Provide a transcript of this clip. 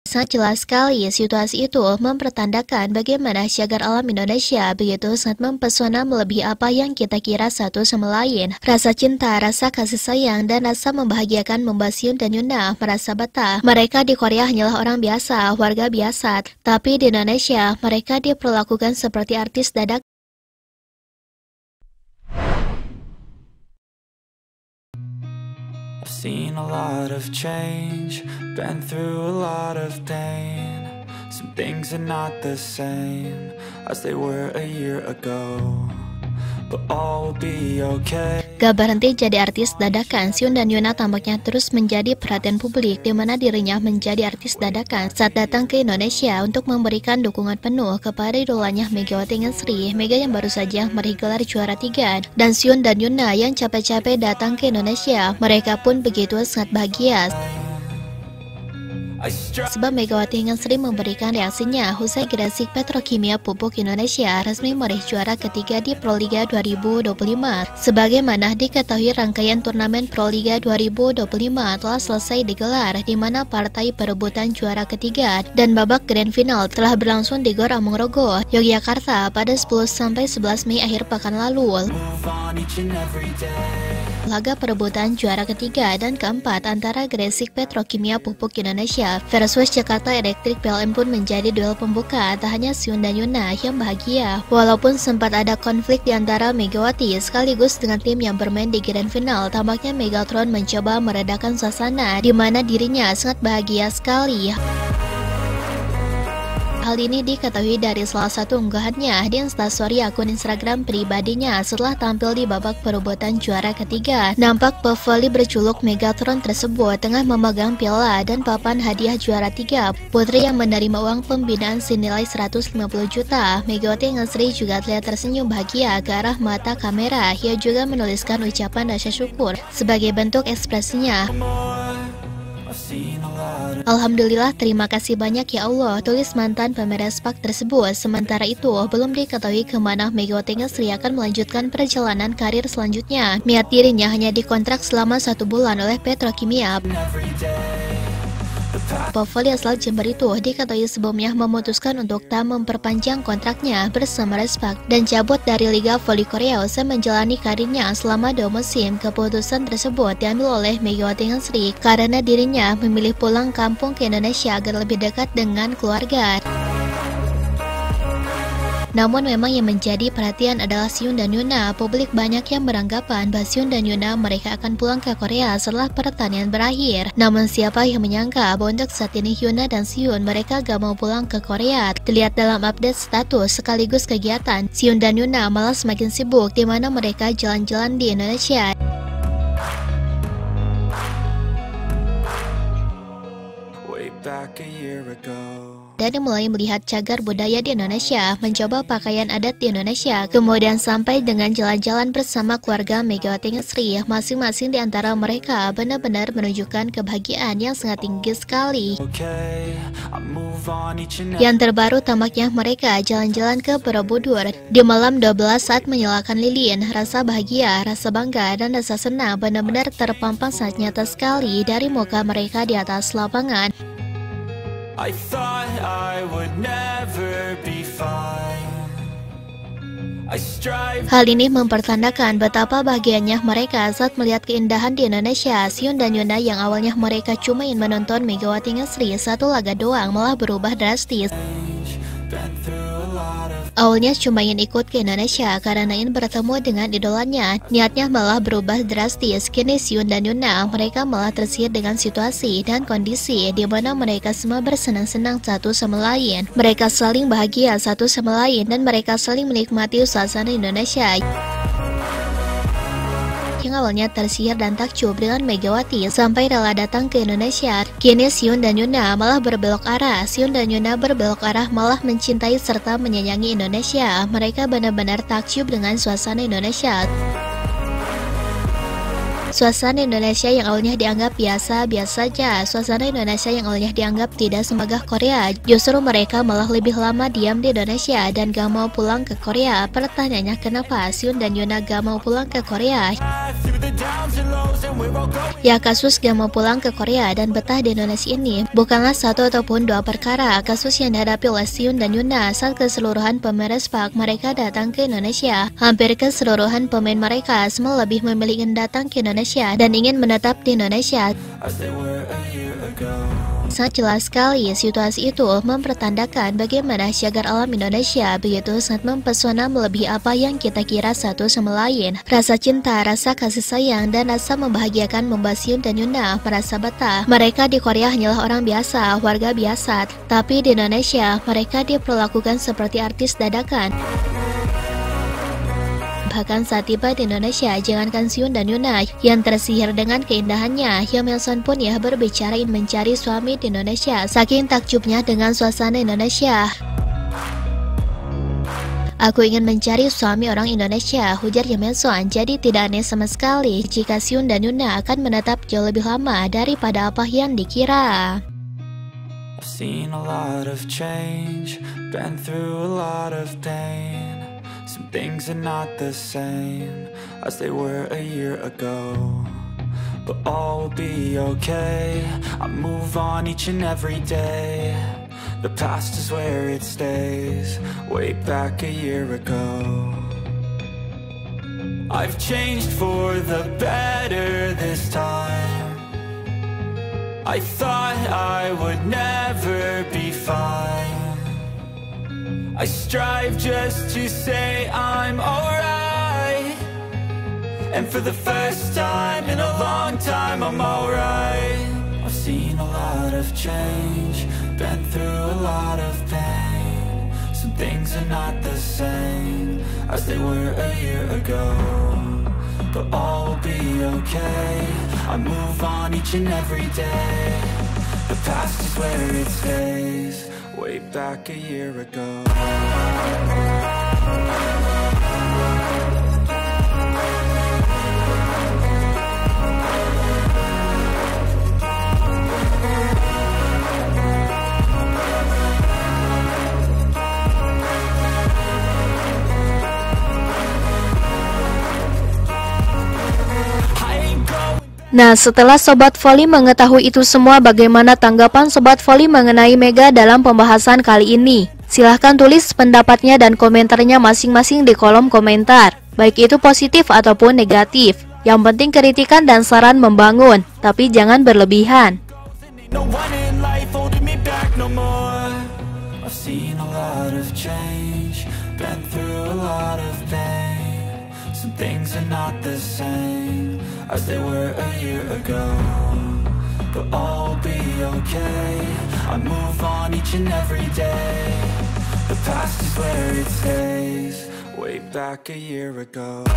Sangat jelas sekali situasi itu mempertandakan bagaimana cagar alam Indonesia begitu sangat mempesona melebihi apa yang kita kira satu sama lain. Rasa cinta, rasa kasih sayang, dan rasa membahagiakan membuat Siun dan Yuna merasa betah. Mereka di Korea hanyalah orang biasa, warga biasa. Tapi di Indonesia, mereka diperlakukan seperti artis dadakan. I've seen a lot of change, been through a lot of pain. Some things are not the same as they were a year ago, but all will be okay. Gak berhenti jadi artis dadakan, Siun dan Yuna tampaknya terus menjadi perhatian publik, di mana dirinya menjadi artis dadakan saat datang ke Indonesia untuk memberikan dukungan penuh kepada idolanya Megawati Ngesri, Mega yang baru saja meraih gelar juara 3, dan Siun dan Yuna yang capek-capek datang ke Indonesia. Mereka pun begitu sangat bahagia. Sebab Megawati Ngesri memberikan reaksinya usai Gresik Petrokimia Pupuk Indonesia resmi meraih juara ketiga di Proliga 2025. Sebagaimana diketahui, rangkaian turnamen Proliga 2025 telah selesai digelar, di mana partai perebutan juara ketiga dan babak grand final telah berlangsung di Gor Amongrogo, Yogyakarta pada 10-11 Mei akhir pekan lalu. Laga perebutan juara ketiga dan keempat antara Gresik Petrokimia Pupuk Indonesia versus Jakarta Electric PLN pun menjadi duel pembuka. Tak hanya Siun dan Yuna yang bahagia, walaupun sempat ada konflik di antara Megawati sekaligus dengan tim yang bermain di grand final, tampaknya Megatron mencoba meredakan suasana di mana dirinya sangat bahagia sekali. Hal ini diketahui dari salah satu unggahannya di instastory akun Instagram pribadinya setelah tampil di babak perebutan juara ketiga. Nampak pevoli berculuk Megatron tersebut tengah memegang piala dan papan hadiah juara 3. Putri yang menerima uang pembinaan senilai 150 juta. Megawati Ngesri juga terlihat tersenyum bahagia ke arah mata kamera. Ia juga menuliskan ucapan rasa syukur sebagai bentuk ekspresinya. Alhamdulillah, terima kasih banyak ya Allah, tulis mantan pemeran SPAK tersebut. Sementara itu, belum diketahui kemana Megawati Ngesri akan melanjutkan perjalanan karir selanjutnya. Niat dirinya hanya dikontrak selama 1 bulan oleh Petrokimia. Pevoli asal Jember itu diketahui sebelumnya memutuskan untuk tak memperpanjang kontraknya bersama SPAK dan cabut dari Liga Voli Korea usai menjalani karirnya selama 2 musim. Keputusan tersebut diambil oleh Megawati Ngesri karena dirinya memilih pulang kampung ke Indonesia agar lebih dekat dengan keluarga. Namun memang yang menjadi perhatian adalah Siun dan Yuna. Publik banyak yang beranggapan bahwa Siun dan Yuna mereka akan pulang ke Korea setelah pertandingan berakhir. Namun siapa yang menyangka bahwa untuk saat ini Yuna dan Siun mereka gak mau pulang ke Korea. Terlihat dalam update status sekaligus kegiatan, Siun dan Yuna malah semakin sibuk di mana mereka jalan-jalan di Indonesia. Dan mulai melihat cagar budaya di Indonesia, mencoba pakaian adat di Indonesia, kemudian sampai dengan jalan-jalan bersama keluarga Megawati Ngesri. Masing-masing di antara mereka benar-benar menunjukkan kebahagiaan yang sangat tinggi sekali. Yang terbaru tampaknya mereka jalan-jalan ke Borobudur di malam 12 saat menyalakan lilin. Rasa bahagia, rasa bangga, dan rasa senang benar-benar terpampang sangat nyata sekali dari muka mereka di atas lapangan. I thought I would never be fine. Hal ini mempertandakan betapa bahagianya mereka saat melihat keindahan di Indonesia. Siun dan Yuna yang awalnya mereka cuma ingin menonton Megawati Ngesri 1 laga doang malah berubah drastis. Awalnya cuma ingin ikut ke Indonesia karena ingin bertemu dengan idolanya. Niatnya malah berubah drastis. Kini Siun dan Yuna mereka malah tersihir dengan situasi dan kondisi di mana mereka semua bersenang-senang satu sama lain. Mereka saling bahagia satu sama lain dan mereka saling menikmati suasana Indonesia. Yang awalnya tersihir dan takjub dengan Megawati sampai rela datang ke Indonesia, kini Siun dan Yuna malah berbelok arah. Siun dan Yuna berbelok arah malah mencintai serta menyayangi Indonesia. Mereka benar-benar takjub dengan suasana Indonesia. Suasana Indonesia yang awalnya dianggap biasa-biasa saja, suasana Indonesia yang awalnya dianggap tidak semegah Korea, justru mereka malah lebih lama diam di Indonesia dan gak mau pulang ke Korea. Pertanyaannya, kenapa Siun dan Yuna gak mau pulang ke Korea? Ya, kasus gak mau pulang ke Korea dan betah di Indonesia ini bukanlah satu ataupun dua perkara. Kasus yang dihadapi oleh Sehun dan Yoona saat keseluruhan pemain sepak mereka datang ke Indonesia. Hampir keseluruhan pemain mereka semua lebih memilih ingin datang ke Indonesia dan ingin menetap di Indonesia. Sangat jelas sekali situasi itu mempertandakan bagaimana syagar alam Indonesia begitu sangat mempesona melebihi apa yang kita kira satu sama lain. Rasa cinta, rasa kasih sayang, dan rasa membahagiakan membuat Sehun dan Yoona merasa betah. Mereka di Korea hanyalah orang biasa, warga biasa, tapi di Indonesia mereka diperlakukan seperti artis dadakan. Bahkan saat tiba di Indonesia, jangankan Sehun dan Yoona yang tersihir dengan keindahannya, Hyeon pun ya berbicara ingin mencari suami di Indonesia, saking takjubnya dengan suasana Indonesia. Aku ingin mencari suami orang Indonesia, ujar Hyeon. Jadi tidak aneh sama sekali jika Sehun dan Yoona akan menetap jauh lebih lama daripada apa yang dikira. I've seen a lot of change, been through a lot of pain. Some things are not the same as they were a year ago, but all will be okay. I move on each and every day. The past is where it stays, way back a year ago. I've changed for the better this time. I thought I would never be fine. I strive just to say I'm alright, and for the first time in a long time I'm alright. I've seen a lot of change, been through a lot of pain. Some things are not the same as they were a year ago, but all will be okay. I move on each and every day. The past is where it stays, way back a year ago. Nah, setelah Sobat Voli mengetahui itu semua, bagaimana tanggapan Sobat Voli mengenai Mega dalam pembahasan kali ini? Silahkan tulis pendapatnya dan komentarnya masing-masing di kolom komentar, baik itu positif ataupun negatif. Yang penting kritikan dan saran membangun, tapi jangan berlebihan. Some things are not the same as they were a year ago, but all will be okay. I move on each and every day. The past is where it stays, way back a year ago.